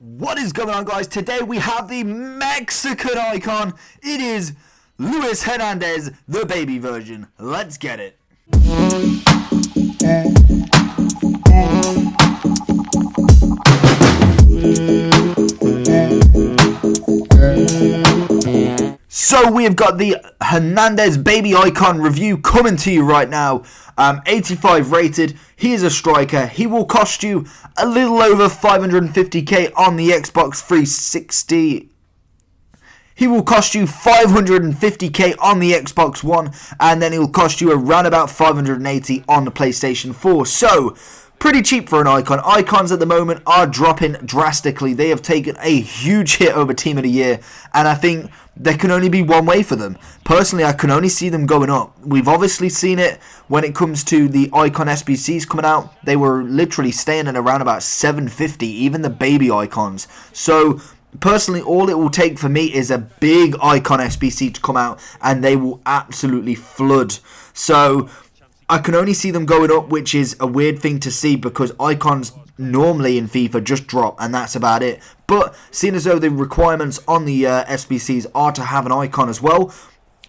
What is going on, guys? Today we have the Mexican icon. It is Luis Hernandez, the baby version. Let's get it. So we have got the Hernandez baby icon review coming to you right now. 85 rated. He is a striker. He will cost you a little over 550k on the Xbox 360. He will cost you 550k on the Xbox One, and then he will cost you around about 580 on the PlayStation 4. So, pretty cheap for an icon. Icons at the moment are dropping drastically. They have taken a huge hit over Team of the Year, and I think there can only be one way for them. Personally, I can only see them going up. We've obviously seen it when it comes to the icon SBCs coming out. They were literally staying at around about 750, even the baby icons. So, personally, all it will take for me is a big icon SBC to come out, and they will absolutely flood. So, I can only see them going up, which is a weird thing to see because icons normally in FIFA just drop and that's about it. But seeing as though the requirements on the SBCs are to have an icon as well,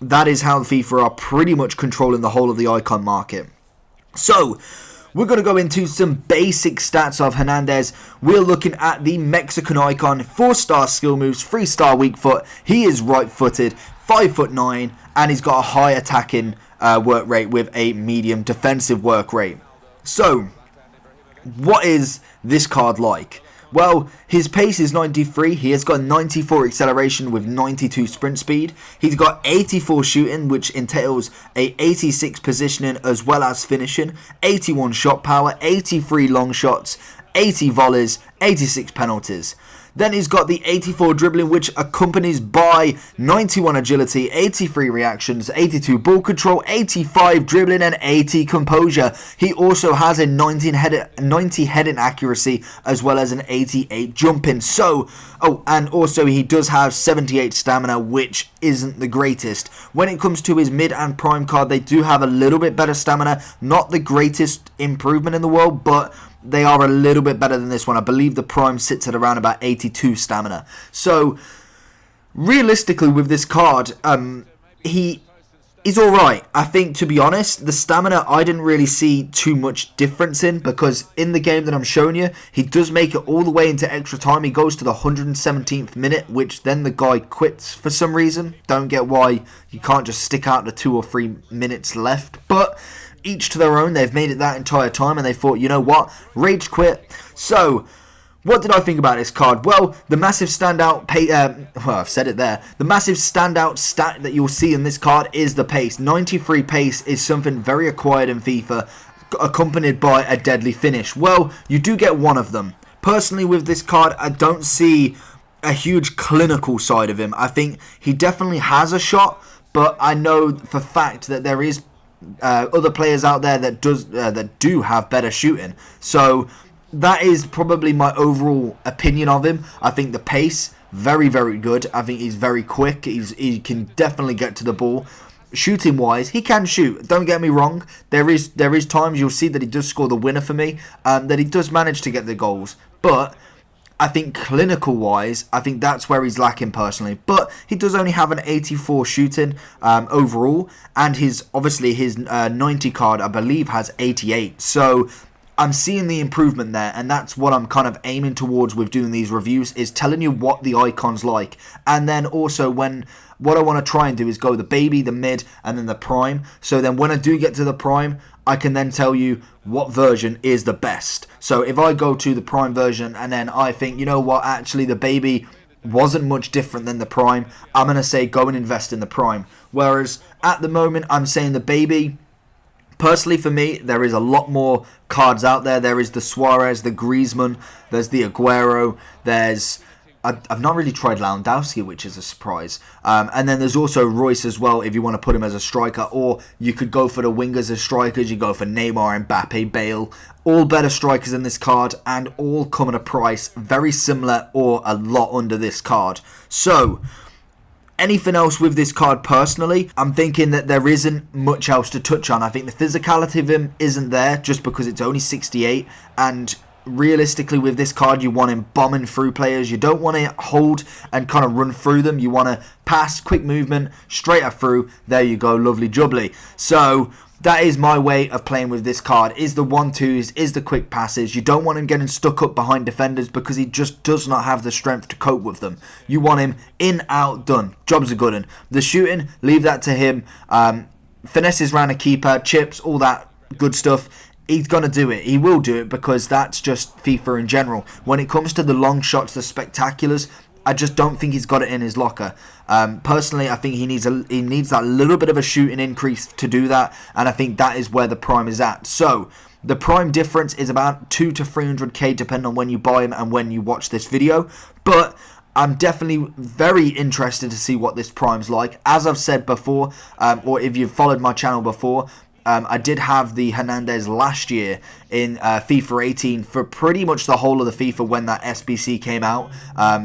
that is how FIFA are pretty much controlling the whole of the icon market. So, we're going to go into some basic stats of Hernandez. We're looking at the Mexican icon, 4-star skill moves, 3-star weak foot. He is right-footed, 5'9", and he's got a high attacking work rate with a medium defensive work rate. So, what is this card like? Well, his pace is 93, he has got 94 acceleration with 92 sprint speed. He's got 84 shooting, which entails a 86 positioning as well as finishing, 81 shot power, 83 long shots, 80 volleys, 86 penalties. Then he's got the 84 dribbling, which accompanies by 91 agility, 83 reactions, 82 ball control, 85 dribbling, and 80 composure. He also has a 90 heading accuracy, as well as an 88 jumping. So, and also he does have 78 stamina, which isn't the greatest. When it comes to his mid and prime card, they do have a little bit better stamina. Not the greatest improvement in the world, but they are a little bit better than this one. I believe the prime sits at around about 82 stamina. So, realistically with this card, he is alright. I think, to be honest, the stamina I didn't really see too much difference in, because in the game that I'm showing you, he does make it all the way into extra time. He goes to the 117th minute, which then the guy quits for some reason. Don't get why you can't just stick out the 2 or 3 minutes left, but each to their own. They've made it that entire time, and they thought, you know what, rage quit. So, what did I think about this card? Well, the massive standout I've said it there. The massive standout stat that you'll see in this card is the pace. 93 pace is something very acquired in FIFA, accompanied by a deadly finish. Well, you do get one of them. Personally, with this card, I don't see a huge clinical side of him. I think he definitely has a shot, but I know for fact that there is other players out there that do have better shooting. So that is probably my overall opinion of him. I think the pace, very, very good. I think he's very quick. He can definitely get to the ball. Shooting wise, he can shoot. Don't get me wrong. There is times you'll see that he does score the winner for me. That he does manage to get the goals. But I think clinical wise, I think that's where he's lacking personally. But he does only have an 84 shooting overall, and his 90 card, I believe, has 88. So I'm seeing the improvement there, and that's what I'm kind of aiming towards with doing these reviews, is telling you what the icon's like. And then also what I want to try and do is go the baby, the mid, and then the prime. So then when I do get to the prime, I can then tell you what version is the best. So if I go to the prime version and then I think, you know what, actually the baby wasn't much different than the prime, I'm going to say go and invest in the prime. Whereas at the moment I'm saying the baby, personally for me, there is a lot more cards out there. There is the Suarez, the Griezmann, there's the Aguero, I've not really tried Lewandowski, which is a surprise. And then there's also Royce as well, if you want to put him as a striker. Or you could go for the wingers as strikers. You go for Neymar, Mbappe, Bale. All better strikers in this card, and all come at a price very similar or a lot under this card. So, anything else with this card personally, I'm thinking that there isn't much else to touch on. I think the physicality of him isn't there just because it's only 68, and realistically with this card, you want him bombing through players. You don't want to hold and kind of run through them. You want to pass, quick movement, straight up through. There you go, lovely jubbly. So that is my way of playing with this card, is the 1-2s, is the quick passes. You don't want him getting stuck up behind defenders because he just does not have the strength to cope with them. You want him in, out, done. Job's a good one. The shooting, leave that to him. Finesses round a keeper, chips, all that good stuff. He's going to do it. He will do it because that's just FIFA in general. When it comes to the long shots, the spectaculars, I just don't think he's got it in his locker. Personally, I think he needs that little bit of a shooting increase to do that, and I think that is where the prime is at. So the prime difference is about 200 to 300k depending on when you buy him and when you watch this video. But I'm definitely very interested to see what this prime's like. As I've said before, or if you've followed my channel before, I did have the Hernandez last year in FIFA 18 for pretty much the whole of the FIFA when that SBC came out,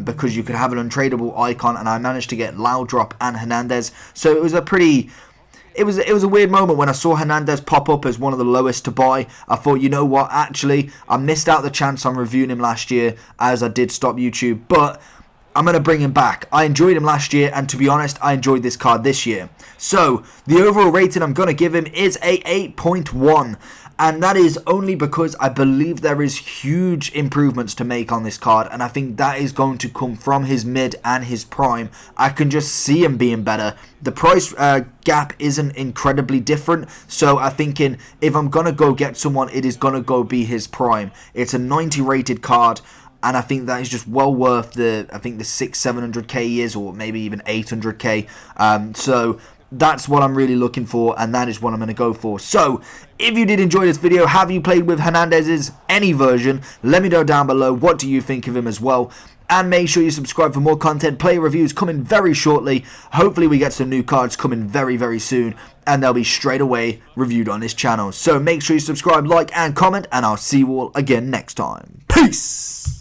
because you could have an untradeable icon, and I managed to get Loud Drop and Hernandez. So it was a pretty... It was a weird moment when I saw Hernandez pop up as one of the lowest to buy. I thought, you know what, actually, I missed out the chance on reviewing him last year as I did stop YouTube, but I'm going to bring him back. I enjoyed him last year, and to be honest, I enjoyed this card this year. So, the overall rating I'm going to give him is a 8.1. And that is only because I believe there is huge improvements to make on this card. And I think that is going to come from his mid and his prime. I can just see him being better. The price gap isn't incredibly different. So I'm thinking if I'm going to go get someone, it is going to go be his prime. It's a 90 rated card. And I think that is just well worth the 600-700k he is, or maybe even 800k. So that's what I'm really looking for, and that is what I'm going to go for. So if you did enjoy this video, have you played with Hernandez's any version? Let me know down below. What do you think of him as well? And make sure you subscribe for more content. Player reviews coming very shortly. Hopefully we get some new cards coming very, very soon, and they'll be straight away reviewed on this channel. So make sure you subscribe, like, and comment, and I'll see you all again next time. Peace!